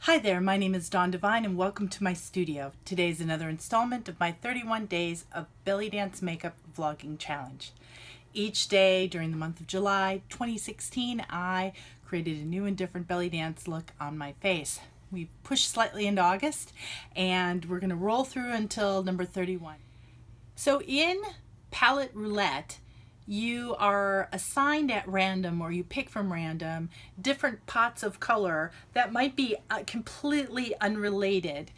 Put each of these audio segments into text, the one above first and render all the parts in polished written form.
Hi there, my name is Devine and welcome to my studio. Today's another installment of my 31 days of belly dance makeup vlogging challenge. Each day during the month of July 2016, I created a new and different belly dance look on my face. We pushed slightly into August and we're going to roll through until number 31. So in palette roulette, you are assigned at random, or you pick from random, different pots of color that might be completely unrelated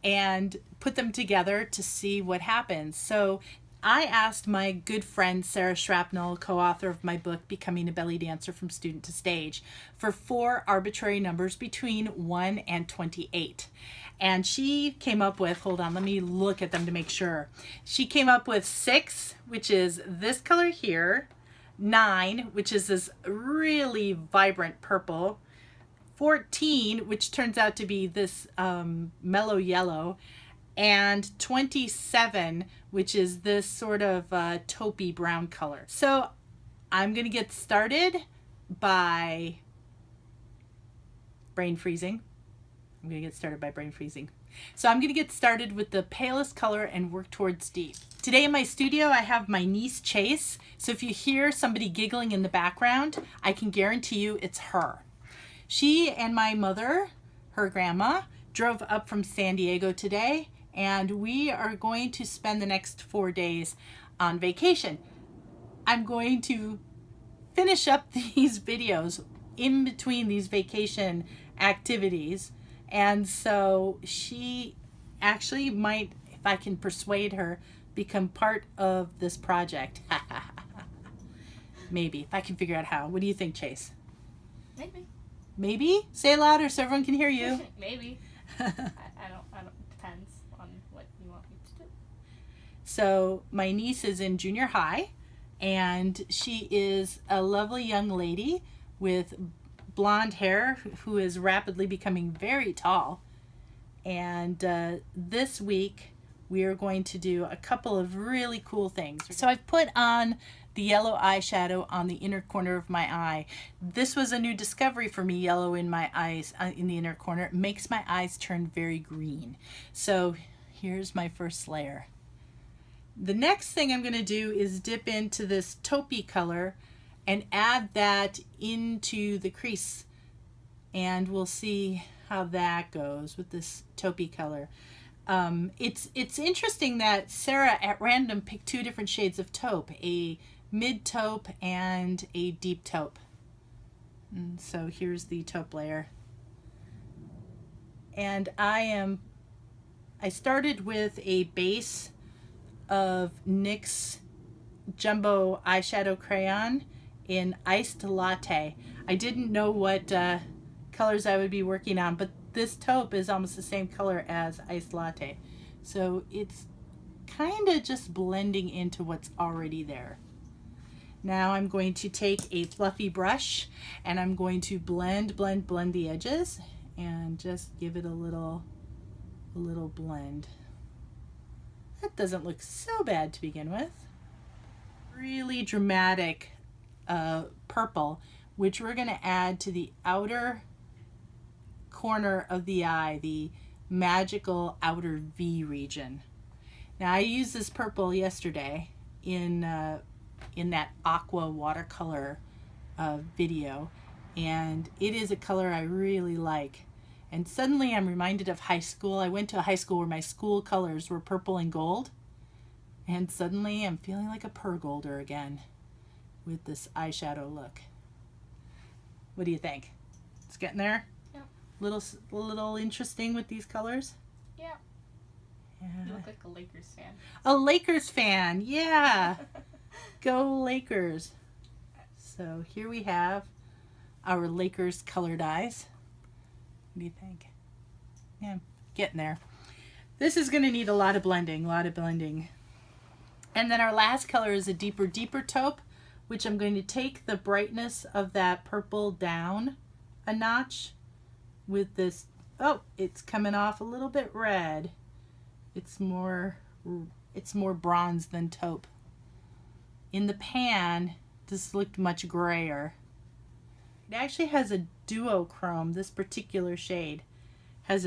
and put them together to see what happens. So I asked my good friend Sara Shrapnell, co-author of my book Becoming a Belly Dancer from Student to Stage, for 4 arbitrary numbers between 1 and 28. And she came up with, hold on, let me look at them to make sure. She came up with 6, which is this color here, 9, which is this really vibrant purple, 14, which turns out to be this mellow yellow, and 27, which is this sort of taupey brown color. So I'm going to get started by brain freezing. So I'm going to get started with the palest color and work towards deep. Today in my studio I have my niece Chase, so if you hear somebody giggling in the background, I can guarantee you it's her. She and my mother, her grandma, drove up from San Diego today, and we are going to spend the next 4 days on vacation. I'm going to finish up these videos in between these vacation activities. And so she actually might, if I can persuade her, become part of this project. Maybe, if I can figure out how. What do you think, Chase? Maybe. Maybe? Say it louder so everyone can hear you. Maybe. I don't, depends on what you want me to do. So my niece is in junior high, and she is a lovely young lady with blonde hair who is rapidly becoming very tall. And this week we are going to do a couple of really cool things. So I've put on the yellow eyeshadow on the inner corner of my eye. This was a new discovery for me, yellow in my eyes, in the inner corner. It makes my eyes turn very green. So here's my first layer. The next thing I'm going to do is dip into this taupey color and add that into the crease, and we'll see how that goes with this taupey color. It's interesting that Sarah at random picked 2 different shades of taupe, a mid taupe and a deep taupe. And so here's the taupe layer, and I started with a base of NYX Jumbo eyeshadow crayon in Iced Latte. I didn't know what colors I would be working on, but this taupe is almost the same color as Iced Latte. So it's kind of just blending into what's already there. Now I'm going to take a fluffy brush and I'm going to blend the edges and just give it a little blend. That doesn't look so bad to begin with. Really dramatic purple, which we're going to add to the outer corner of the eye, the magical outer V region. Now I used this purple yesterday in that aqua watercolor video, and it is a color I really like. And suddenly I'm reminded of high school. I went to a high school where my school colors were purple and gold, and suddenly I'm feeling like a purgolder again with this eyeshadow look. What do you think? It's getting there? Yeah. Little interesting with these colors? Yeah. You look like a Lakers fan. A Lakers fan, yeah. Go Lakers. So here we have our Lakers colored eyes. What do you think? Yeah, getting there. This is going to need a lot of blending, And then our last color is a deeper taupe, which I'm going to take the brightness of that purple down a notch with this. Oh, it's coming off a little bit red. It's more bronze than taupe. In the pan, this looked much grayer. It actually has a duochrome, this particular shade. has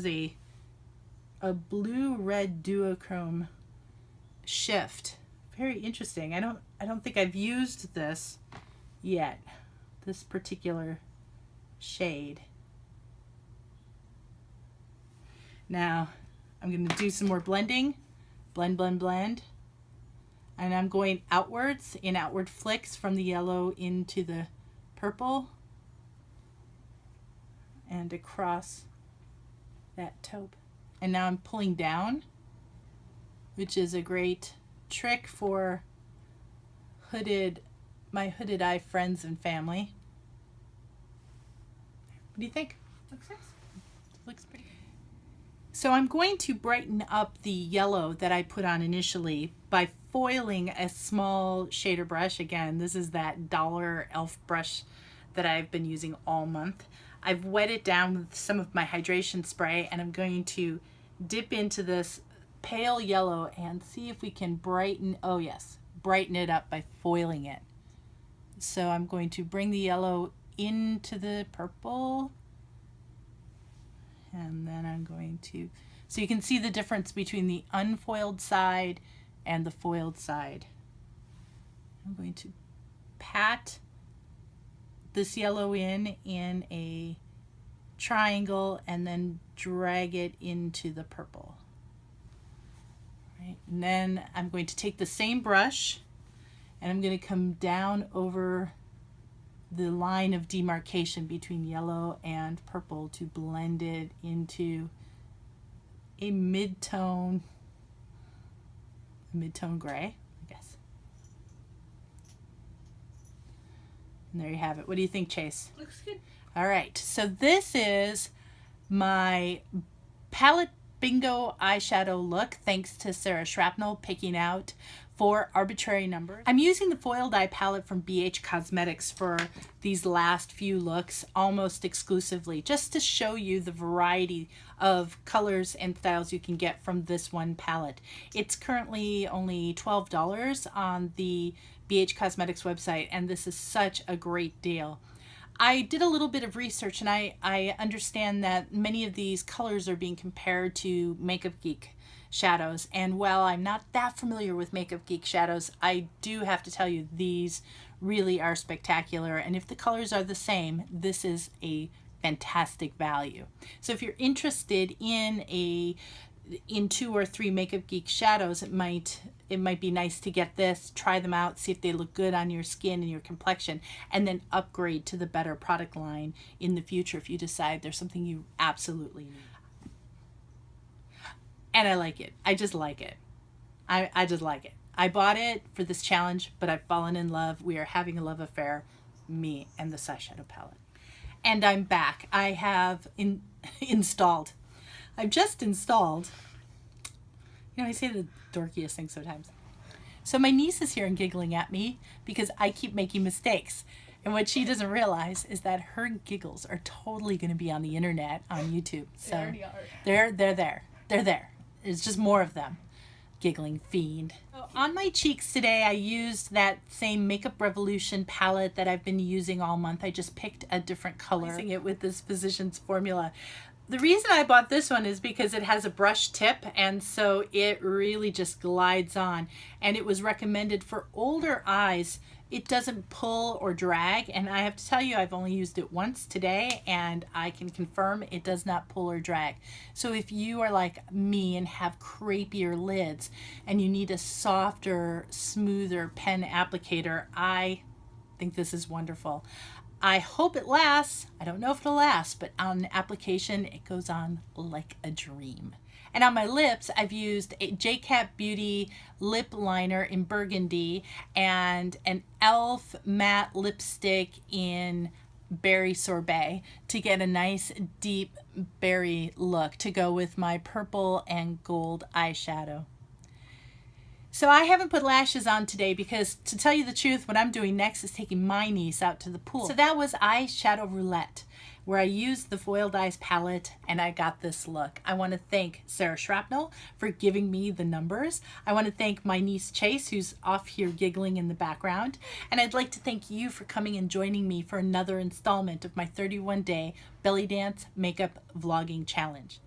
a blue-red duochrome shift. Very interesting. I don't think I've used this yet, this particular shade. Now I'm going to do some more blending. Blend, blend, blend. And I'm going outwards in outward flicks from the yellow into the purple and across that taupe. And now I'm pulling down, which is a great trick for my hooded eye friends and family. What do you think? Looks nice. Looks pretty. So I'm going to brighten up the yellow that I put on initially by foiling a small shader brush. Again, this is that dollar elf brush that I've been using all month. I've wet it down with some of my hydration spray, and I'm going to dip into this pale yellow and see if we can brighten it up by foiling it. So I'm going to bring the yellow into the purple, and then I'm going to, so you can see the difference between the unfoiled side and the foiled side. I'm going to pat this yellow in a triangle and then drag it into the purple. Right. And then I'm going to take the same brush and I'm going to come down over the line of demarcation between yellow and purple to blend it into a mid-tone gray, I guess. And there you have it. What do you think, Chase? Looks good. All right, so this is my palette bingo eyeshadow look, thanks to Sara Shrapnell picking out 4 arbitrary numbers. I'm using the foiled eye palette from BH Cosmetics for these last few looks almost exclusively, just to show you the variety of colors and styles you can get from this one palette. It's currently only $12 on the BH Cosmetics website, and this is such a great deal. I did a little bit of research, and I understand that many of these colors are being compared to Makeup Geek shadows, and while I'm not that familiar with Makeup Geek shadows, I do have to tell you these really are spectacular, and if the colors are the same, this is a fantastic value. So if you're interested in 2 or 3 Makeup Geek shadows, it might be nice to get this, try them out, see if they look good on your skin and your complexion, and then upgrade to the better product line in the future if you decide there's something you absolutely need. And I like it. I just like it. I just like it. I bought it for this challenge, but I've fallen in love. We are having a love affair, me and the eyeshadow palette. And I'm back. I have installed. I've just installed. You know, I say the dorkiest thing sometimes. So my niece is here and giggling at me because I keep making mistakes. And what she doesn't realize is that her giggles are totally going to be on the internet, on YouTube. So They already are. They're there. They're there. It's just more of them. Giggling fiend. So on my cheeks today, I used that same Makeup Revolution palette that I've been using all month. I just picked a different color. Using it with this Physicians Formula. The reason I bought this one is because it has a brush tip, and so it really just glides on. And it was recommended for older eyes. It doesn't pull or drag, and I have to tell you, I've only used it once today, and I can confirm it does not pull or drag. So if you are like me and have crepier lids, and you need a softer, smoother pen applicator, I think this is wonderful. I hope it lasts. I don't know if it'll last, but on application, it goes on like a dream. And on my lips, I've used a JCat Beauty lip liner in burgundy and an e.l.f. matte lipstick in berry sorbet to get a nice deep berry look to go with my purple and gold eyeshadow. So I haven't put lashes on today because, to tell you the truth, what I'm doing next is taking my niece out to the pool. So that was eyeshadow roulette. where I used the foil dies palette and I got this look. I want to thank Sara Shrapnell for giving me the numbers. I want to thank my niece Chase, who's off here giggling in the background. And I'd like to thank you for coming and joining me for another installment of my 31-day belly dance makeup vlogging challenge.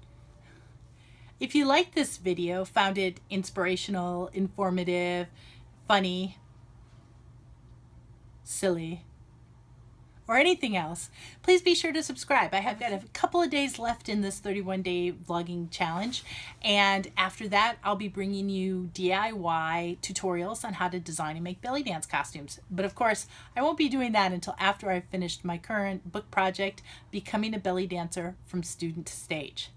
If you liked this video, found it inspirational, informative, funny, silly, or anything else, please be sure to subscribe. I have got a couple of days left in this 31-day vlogging challenge, and after that I'll be bringing you DIY tutorials on how to design and make belly dance costumes. But of course, I won't be doing that until after I've finished my current book project, Becoming a Belly Dancer from Student to Stage.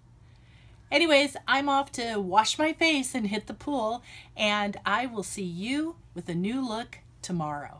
Anyways, I'm off to wash my face and hit the pool, and I will see you with a new look tomorrow.